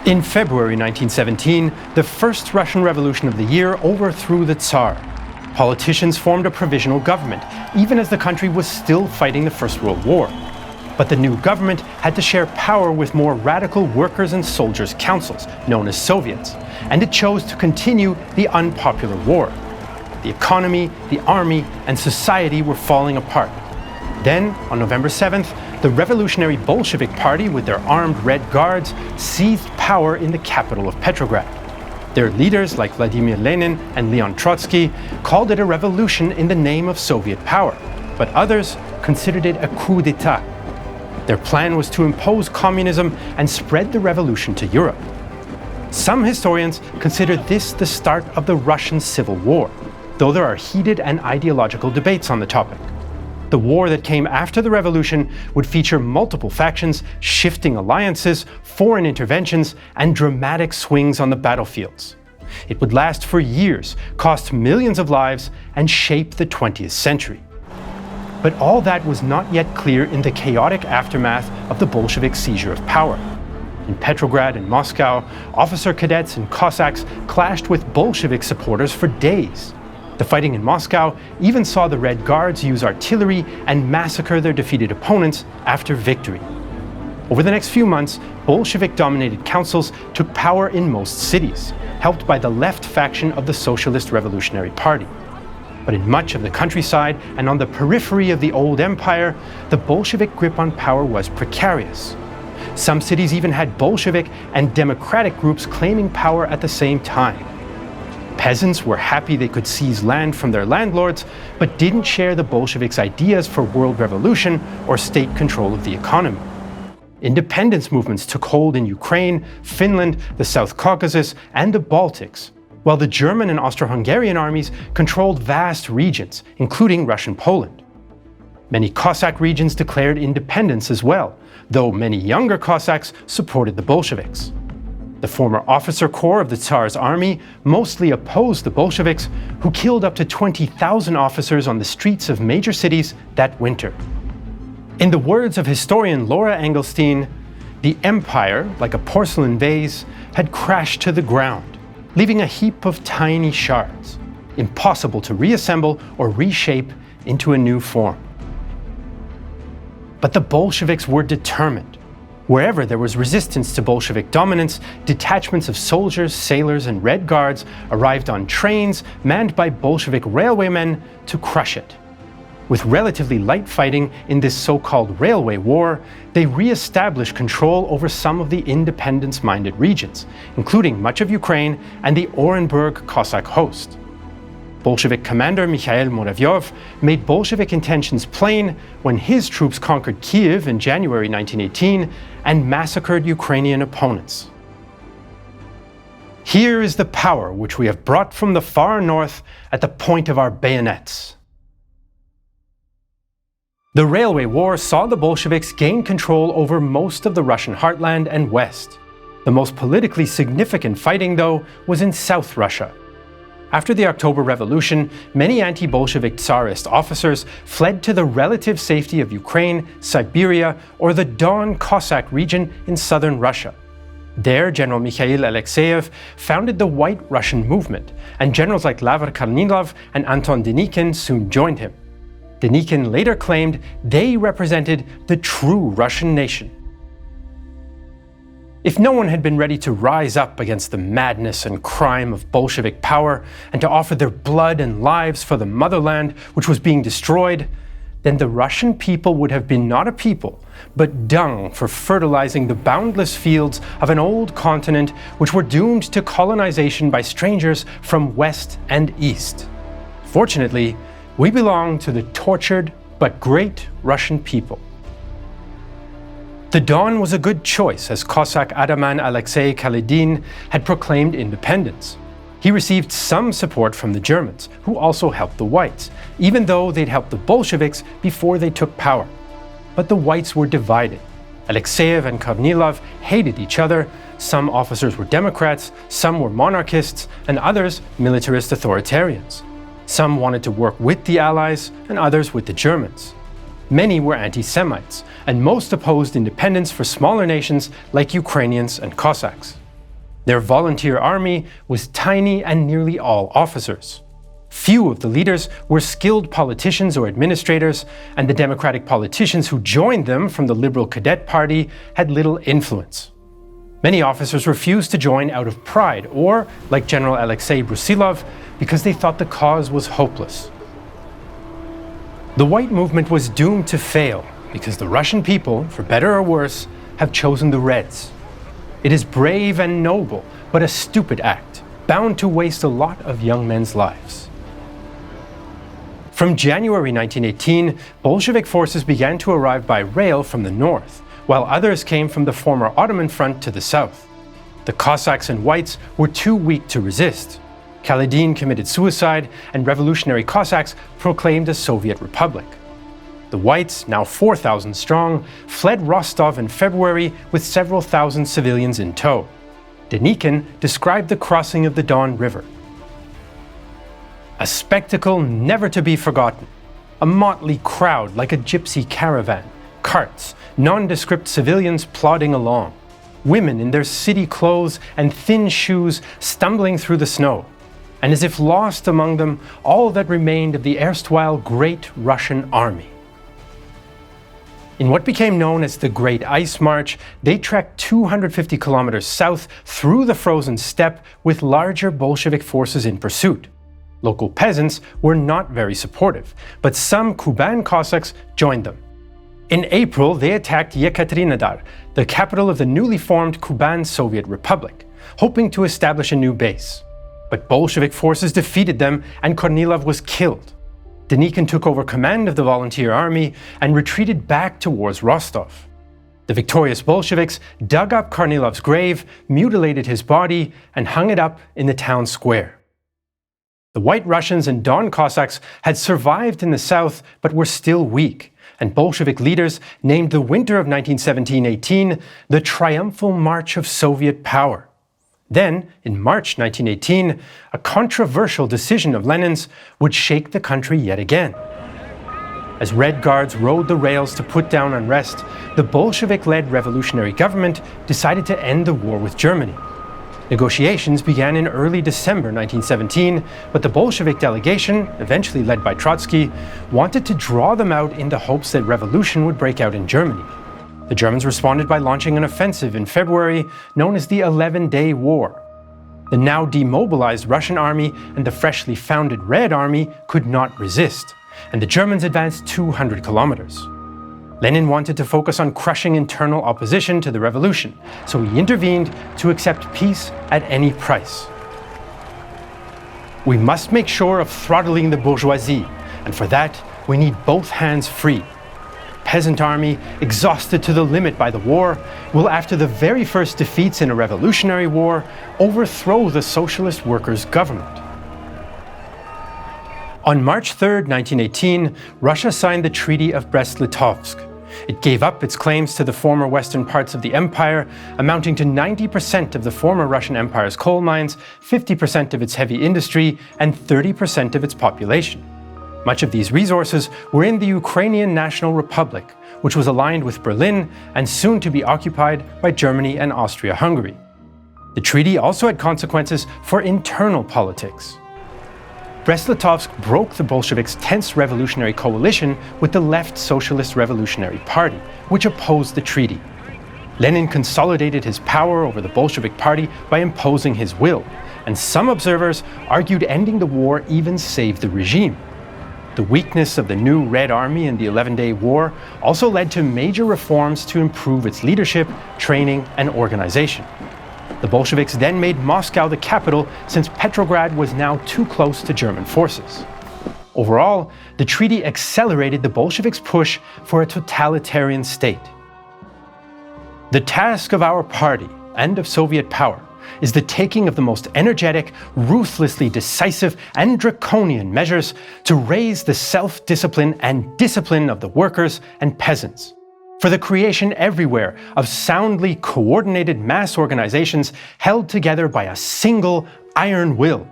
In February 1917, the first Russian Revolution of the year overthrew the Tsar. Politicians formed a provisional government, even as the country was still fighting the First World War. But the new government had to share power with more radical workers' and soldiers' councils, known as Soviets, and it chose to continue the unpopular war. The economy, the army, and society were falling apart. Then, on November 7th, the Revolutionary Bolshevik Party, with their armed Red Guards, seized power in the capital of Petrograd. Their leaders, like Vladimir Lenin and Leon Trotsky, called it a revolution in the name of Soviet power, but others considered it a coup d'etat. Their plan was to impose communism and spread the revolution to Europe. Some historians consider this the start of the Russian Civil War, though there are heated and ideological debates on the topic. The war that came after the revolution would feature multiple factions, shifting alliances, foreign interventions, and dramatic swings on the battlefields. It would last for years, cost millions of lives, and shape the 20th century. But all that was not yet clear in the chaotic aftermath of the Bolshevik seizure of power. In Petrograd and Moscow, officer cadets and Cossacks clashed with Bolshevik supporters for days. The fighting in Moscow even saw the Red Guards use artillery and massacre their defeated opponents after victory. Over the next few months, Bolshevik-dominated councils took power in most cities, helped by the left faction of the Socialist Revolutionary Party. But in much of the countryside and on the periphery of the old empire, the Bolshevik grip on power was precarious. Some cities even had Bolshevik and democratic groups claiming power at the same time. Peasants were happy they could seize land from their landlords, but didn't share the Bolsheviks' ideas for world revolution or state control of the economy. Independence movements took hold in Ukraine, Finland, the South Caucasus, and the Baltics, while the German and Austro-Hungarian armies controlled vast regions, including Russian Poland. Many Cossack regions declared independence as well, though many younger Cossacks supported the Bolsheviks. The former officer corps of the Tsar's army mostly opposed the Bolsheviks, who killed up to 20,000 officers on the streets of major cities that winter. In the words of historian Laura Engelstein, the empire, like a porcelain vase, had crashed to the ground, leaving a heap of tiny shards, impossible to reassemble or reshape into a new form. But the Bolsheviks were determined. Wherever there was resistance to Bolshevik dominance, detachments of soldiers, sailors, and Red Guards arrived on trains manned by Bolshevik railwaymen to crush it. With relatively light fighting in this so-called railway war, they re-established control over some of the independence-minded regions, including much of Ukraine and the Orenburg Cossack host. Bolshevik commander Mikhail Muravyov made Bolshevik intentions plain when his troops conquered Kiev in January 1918 and massacred Ukrainian opponents. Here is the power which we have brought from the far north at the point of our bayonets. The Railway War saw the Bolsheviks gain control over most of the Russian heartland and west. The most politically significant fighting, though, was in South Russia. After the October Revolution, many anti-Bolshevik Tsarist officers fled to the relative safety of Ukraine, Siberia, or the Don Cossack region in southern Russia. There, General Mikhail Alexeyev founded the White Russian movement, and generals like Lavr Kornilov and Anton Denikin soon joined him. Denikin later claimed they represented the true Russian nation. If no one had been ready to rise up against the madness and crime of Bolshevik power and to offer their blood and lives for the motherland which was being destroyed, then the Russian people would have been not a people, but dung for fertilizing the boundless fields of an old continent which were doomed to colonization by strangers from west and east. Fortunately, we belong to the tortured but great Russian people. The Don was a good choice, as Cossack Ataman Alexei Kaledin had proclaimed independence. He received some support from the Germans, who also helped the Whites, even though they'd helped the Bolsheviks before they took power. But the Whites were divided. Alexeyev and Kornilov hated each other. Some officers were Democrats, some were monarchists, and others militarist authoritarians. Some wanted to work with the Allies, and others with the Germans. Many were anti-Semites, and most opposed independence for smaller nations like Ukrainians and Cossacks. Their volunteer army was tiny and nearly all officers. Few of the leaders were skilled politicians or administrators, and the democratic politicians who joined them from the Liberal Cadet Party had little influence. Many officers refused to join out of pride or, like General Alexei Brusilov, because they thought the cause was hopeless. The white movement was doomed to fail because the Russian people, for better or worse, have chosen the Reds. It is brave and noble, but a stupid act, bound to waste a lot of young men's lives. From January 1918, Bolshevik forces began to arrive by rail from the north, while others came from the former Ottoman front to the south. The Cossacks and Whites were too weak to resist. Kaledin committed suicide, and revolutionary Cossacks proclaimed a Soviet republic. The Whites, now 4,000 strong, fled Rostov in February with several thousand civilians in tow. Denikin described the crossing of the Don River. A spectacle never to be forgotten. A motley crowd like a gypsy caravan, carts, nondescript civilians plodding along, women in their city clothes and thin shoes stumbling through the snow, and as if lost among them all that remained of the erstwhile Great Russian Army. In what became known as the Great Ice March, they trekked 250 kilometers south through the frozen steppe with larger Bolshevik forces in pursuit. Local peasants were not very supportive, but some Kuban Cossacks joined them. In April, they attacked Yekaterinodar, the capital of the newly formed Kuban Soviet Republic, hoping to establish a new base. But Bolshevik forces defeated them and Kornilov was killed. Denikin took over command of the volunteer army and retreated back towards Rostov. The victorious Bolsheviks dug up Kornilov's grave, mutilated his body, and hung it up in the town square. The White Russians and Don Cossacks had survived in the south but were still weak, and Bolshevik leaders named the winter of 1917-18 the Triumphal March of Soviet Power. Then, in March 1918, a controversial decision of Lenin's would shake the country yet again. As Red Guards rode the rails to put down unrest, the Bolshevik-led revolutionary government decided to end the war with Germany. Negotiations began in early December 1917, but the Bolshevik delegation, eventually led by Trotsky, wanted to draw them out in the hopes that revolution would break out in Germany. The Germans responded by launching an offensive in February known as the 11-Day War. The now demobilized Russian army and the freshly founded Red Army could not resist, and the Germans advanced 200 kilometers. Lenin wanted to focus on crushing internal opposition to the revolution, so he intervened to accept peace at any price. We must make sure of throttling the bourgeoisie, and for that we need both hands free. Peasant army, exhausted to the limit by the war, will, after the very first defeats in a revolutionary war, overthrow the socialist workers' government. On March 3, 1918, Russia signed the Treaty of Brest-Litovsk. It gave up its claims to the former western parts of the empire, amounting to 90% of the former Russian Empire's coal mines, 50% of its heavy industry, and 30% of its population. Much of these resources were in the Ukrainian National Republic, which was aligned with Berlin and soon to be occupied by Germany and Austria-Hungary. The treaty also had consequences for internal politics. Brest-Litovsk broke the Bolsheviks' tense revolutionary coalition with the Left Socialist Revolutionary Party, which opposed the treaty. Lenin consolidated his power over the Bolshevik Party by imposing his will, and some observers argued ending the war even saved the regime. The weakness of the new Red Army in the 11-Day War also led to major reforms to improve its leadership, training, and organization. The Bolsheviks then made Moscow the capital, since Petrograd was now too close to German forces. Overall, the treaty accelerated the Bolsheviks' push for a totalitarian state. The task of our party and of Soviet power is the taking of the most energetic, ruthlessly decisive, and draconian measures to raise the self-discipline and discipline of the workers and peasants, for the creation everywhere of soundly coordinated mass organizations held together by a single iron will,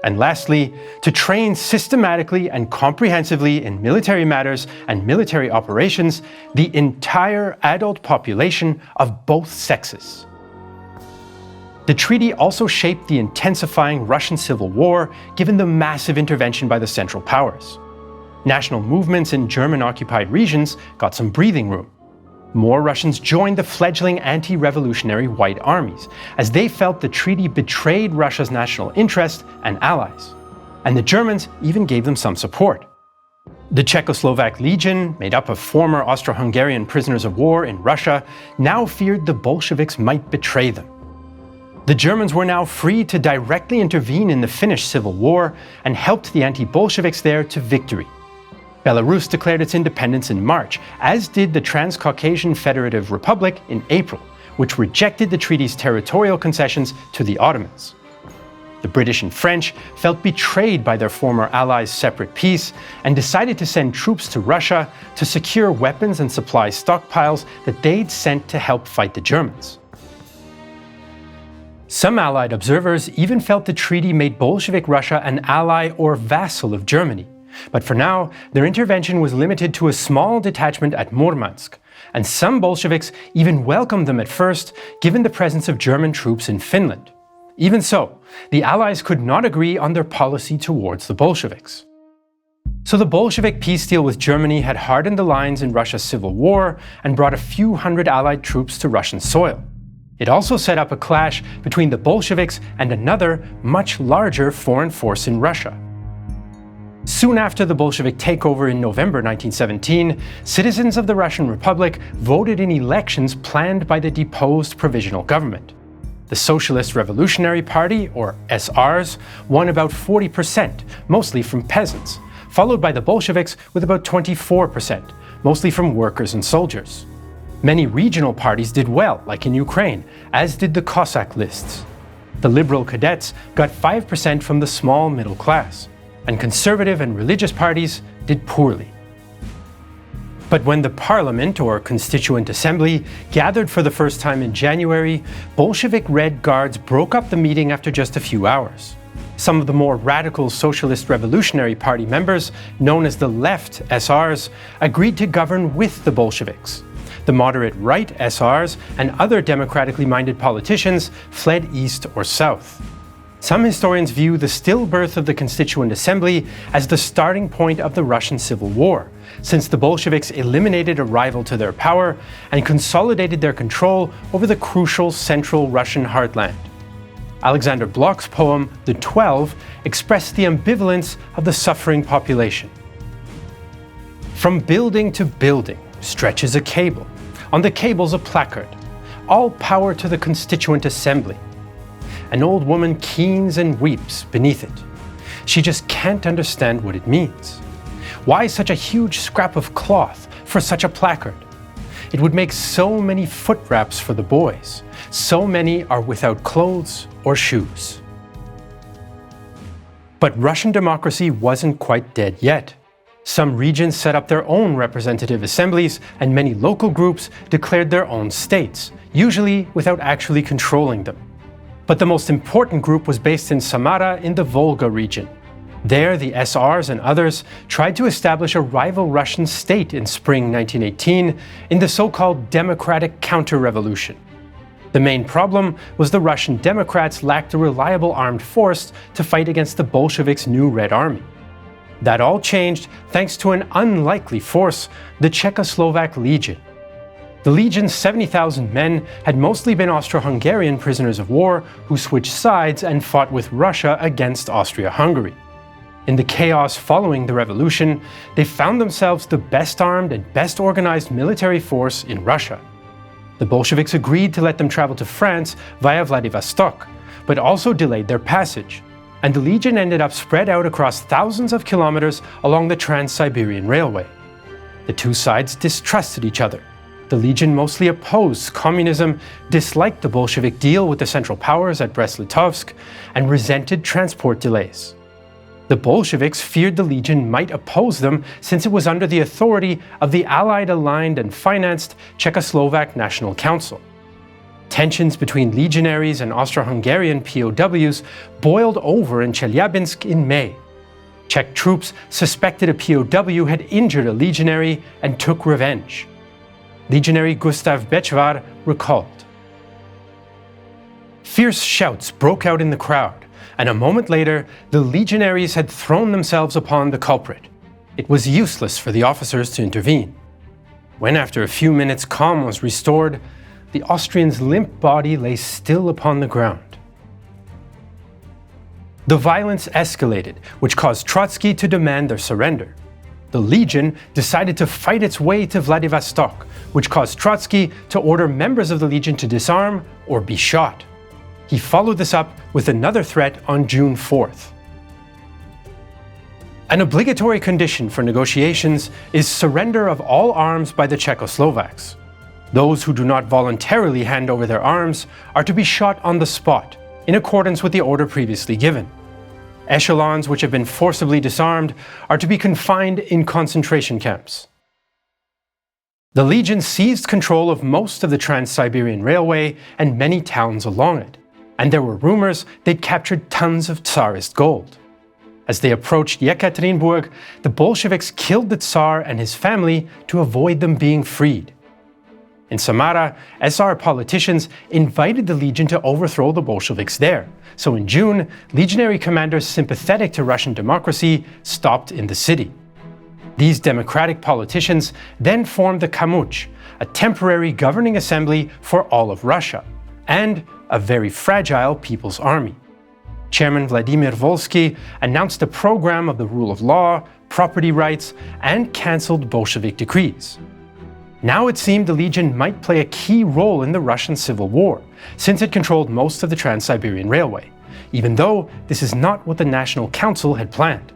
and lastly, to train systematically and comprehensively in military matters and military operations the entire adult population of both sexes. The treaty also shaped the intensifying Russian Civil War, given the massive intervention by the Central Powers. National movements in German-occupied regions got some breathing room. More Russians joined the fledgling anti-revolutionary White Armies, as they felt the treaty betrayed Russia's national interest and allies. And the Germans even gave them some support. The Czechoslovak Legion, made up of former Austro-Hungarian prisoners of war in Russia, now feared the Bolsheviks might betray them. The Germans were now free to directly intervene in the Finnish Civil War and helped the anti-Bolsheviks there to victory. Belarus declared its independence in March, as did the Transcaucasian Federative Republic in April, which rejected the treaty's territorial concessions to the Ottomans. The British and French felt betrayed by their former allies' separate peace and decided to send troops to Russia to secure weapons and supply stockpiles that they'd sent to help fight the Germans. Some Allied observers even felt the treaty made Bolshevik Russia an ally or vassal of Germany. But for now, their intervention was limited to a small detachment at Murmansk, and some Bolsheviks even welcomed them at first, given the presence of German troops in Finland. Even so, the Allies could not agree on their policy towards the Bolsheviks. So the Bolshevik peace deal with Germany had hardened the lines in Russia's civil war and brought a few hundred Allied troops to Russian soil. It also set up a clash between the Bolsheviks and another, much larger foreign force in Russia. Soon after the Bolshevik takeover in November 1917, citizens of the Russian Republic voted in elections planned by the deposed provisional government. The Socialist Revolutionary Party, or SRs, won about 40%, mostly from peasants, followed by the Bolsheviks with about 24%, mostly from workers and soldiers. Many regional parties did well, like in Ukraine, as did the Cossack lists. The Liberal Cadets got 5% from the small middle class, and conservative and religious parties did poorly. But when the Parliament, or Constituent Assembly, gathered for the first time in January, Bolshevik Red Guards broke up the meeting after just a few hours. Some of the more radical Socialist Revolutionary Party members, known as the Left SRs, agreed to govern with the Bolsheviks. The moderate right SRs and other democratically minded politicians fled east or south. Some historians view the stillbirth of the Constituent Assembly as the starting point of the Russian Civil War, since the Bolsheviks eliminated a rival to their power and consolidated their control over the crucial central Russian heartland. Alexander Blok's poem, The 12, expressed the ambivalence of the suffering population. From building to building stretches a cable. On the cable's a placard. All power to the Constituent Assembly. An old woman keens and weeps beneath it. She just can't understand what it means. Why such a huge scrap of cloth for such a placard? It would make so many foot wraps for the boys. So many are without clothes or shoes. But Russian democracy wasn't quite dead yet. Some regions set up their own representative assemblies, and many local groups declared their own states, usually without actually controlling them. But the most important group was based in Samara in the Volga region. There, the SRs and others tried to establish a rival Russian state in spring 1918 in the so-called Democratic Counter-Revolution. The main problem was the Russian Democrats lacked a reliable armed force to fight against the Bolsheviks' new Red Army. That all changed thanks to an unlikely force, the Czechoslovak Legion. The Legion's 70,000 men had mostly been Austro-Hungarian prisoners of war who switched sides and fought with Russia against Austria-Hungary. In the chaos following the revolution, they found themselves the best armed and best organized military force in Russia. The Bolsheviks agreed to let them travel to France via Vladivostok, but also delayed their passage, and the Legion ended up spread out across thousands of kilometers along the Trans-Siberian Railway. The two sides distrusted each other. The Legion mostly opposed communism, disliked the Bolshevik deal with the Central Powers at Brest-Litovsk, and resented transport delays. The Bolsheviks feared the Legion might oppose them since it was under the authority of the Allied-aligned and financed Czechoslovak National Council. Tensions between legionaries and Austro-Hungarian POWs boiled over in Chelyabinsk in May. Czech troops suspected a POW had injured a legionary and took revenge. Legionary Gustav Bečvar recalled. Fierce shouts broke out in the crowd, and a moment later, the legionaries had thrown themselves upon the culprit. It was useless for the officers to intervene. When after a few minutes calm was restored, the Austrian's limp body lay still upon the ground. The violence escalated, which caused Trotsky to demand their surrender. The Legion decided to fight its way to Vladivostok, which caused Trotsky to order members of the Legion to disarm or be shot. He followed this up with another threat on June 4th. An obligatory condition for negotiations is surrender of all arms by the Czechoslovaks. Those who do not voluntarily hand over their arms are to be shot on the spot, in accordance with the order previously given. Echelons which have been forcibly disarmed are to be confined in concentration camps. The Legion seized control of most of the Trans-Siberian Railway and many towns along it, and there were rumors they'd captured tons of Tsarist gold. As they approached Yekaterinburg, the Bolsheviks killed the Tsar and his family to avoid them being freed. In Samara, SR politicians invited the Legion to overthrow the Bolsheviks there, so in June, legionary commanders sympathetic to Russian democracy stopped in the city. These democratic politicians then formed the Kamuch, a temporary governing assembly for all of Russia, and a very fragile people's army. Chairman Vladimir Volsky announced a program of the rule of law, property rights, and cancelled Bolshevik decrees. Now it seemed the Legion might play a key role in the Russian Civil War, since it controlled most of the Trans-Siberian Railway, even though this is not what the National Council had planned.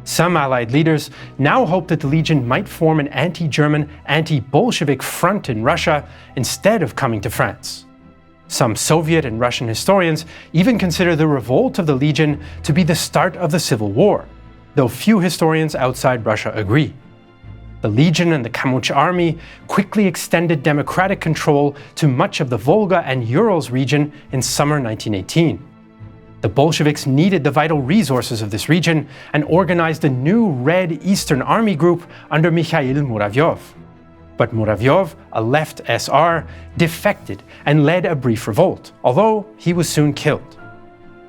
Some Allied leaders now hoped that the Legion might form an anti-German, anti-Bolshevik front in Russia instead of coming to France. Some Soviet and Russian historians even consider the revolt of the Legion to be the start of the Civil War, though few historians outside Russia agree. The Legion and the Kamuch army quickly extended democratic control to much of the Volga and Urals region in summer 1918. The Bolsheviks needed the vital resources of this region and organized a new Red Eastern Army group under Mikhail Muravyov. But Muravyov, a left SR, defected and led a brief revolt, although he was soon killed.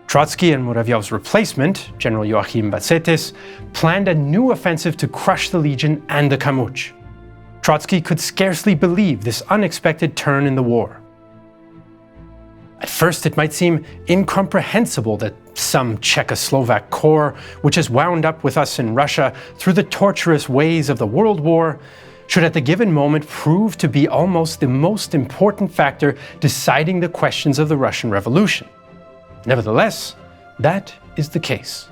Trotsky and Muravyov's replacement, General Joachim Batsetis, planned a new offensive to crush the Legion and the Kamuch. Trotsky could scarcely believe this unexpected turn in the war. At first, it might seem incomprehensible that some Czechoslovak corps, which has wound up with us in Russia through the torturous ways of the World War, should at the given moment prove to be almost the most important factor deciding the questions of the Russian Revolution. Nevertheless, that is the case.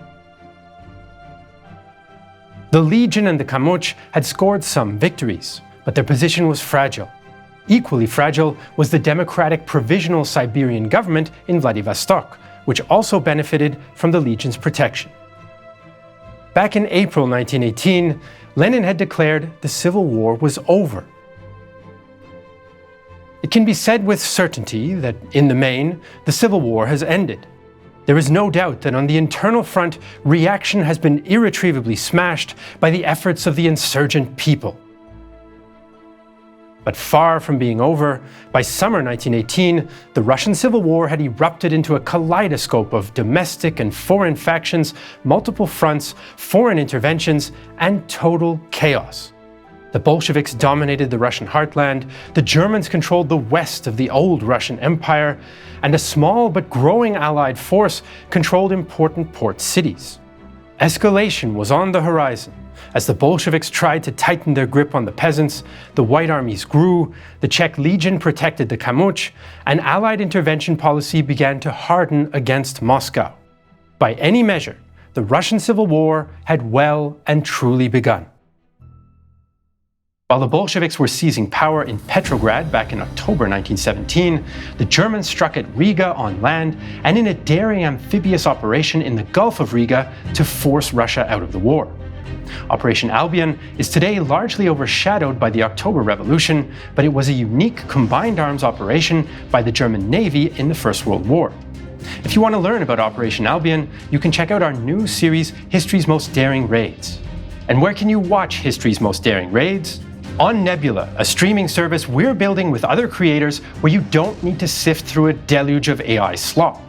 The Legion and the Kamuch had scored some victories, but their position was fragile. Equally fragile was the democratic provisional Siberian government in Vladivostok, which also benefited from the Legion's protection. Back in April 1918, Lenin had declared the Civil War was over. It can be said with certainty that, in the main, the Civil War has ended. There is no doubt that on the internal front, reaction has been irretrievably smashed by the efforts of the insurgent people. But far from being over, by summer 1918, the Russian Civil War had erupted into a kaleidoscope of domestic and foreign factions, multiple fronts, foreign interventions, and total chaos. The Bolsheviks dominated the Russian heartland, the Germans controlled the west of the old Russian Empire, and a small but growing Allied force controlled important port cities. Escalation was on the horizon. As the Bolsheviks tried to tighten their grip on the peasants, the White Armies grew, the Czech Legion protected the Kamuch, and Allied intervention policy began to harden against Moscow. By any measure, the Russian Civil War had well and truly begun. While the Bolsheviks were seizing power in Petrograd back in October 1917, the Germans struck at Riga on land and in a daring amphibious operation in the Gulf of Riga to force Russia out of the war. Operation Albion is today largely overshadowed by the October Revolution, but it was a unique combined arms operation by the German Navy in the First World War. If you want to learn about Operation Albion, you can check out our new series, History's Most Daring Raids. And where can you watch History's Most Daring Raids? On Nebula, a streaming service we're building with other creators where you don't need to sift through a deluge of AI slop.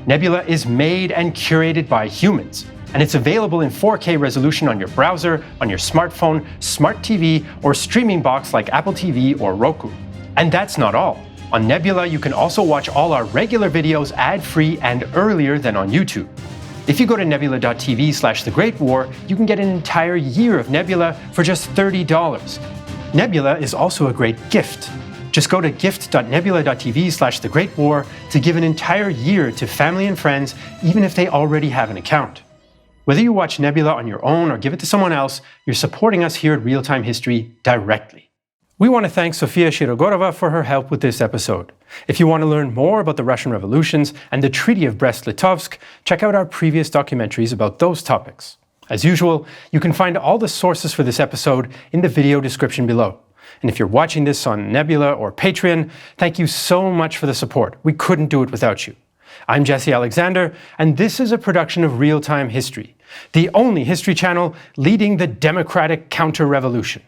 Nebula is made and curated by humans, and it's available in 4K resolution on your browser, on your smartphone, smart TV, or streaming box like Apple TV or Roku. And that's not all. On Nebula, you can also watch all our regular videos ad-free and earlier than on YouTube. If you go to nebula.tv/The Great War, you can get an entire year of Nebula for just $30. Nebula is also a great gift. Just go to gift.nebula.tv/The Great War to give an entire year to family and friends, even if they already have an account. Whether you watch Nebula on your own or give it to someone else, you're supporting us here at Real Time History directly. We want to thank Sofia Shirogorova for her help with this episode. If you want to learn more about the Russian revolutions and the Treaty of Brest-Litovsk, check out our previous documentaries about those topics. As usual, you can find all the sources for this episode in the video description below. And if you're watching this on Nebula or Patreon, thank you so much for the support. We couldn't do it without you. I'm Jesse Alexander, and this is a production of Real Time History, the only history channel leading the democratic counter-revolution.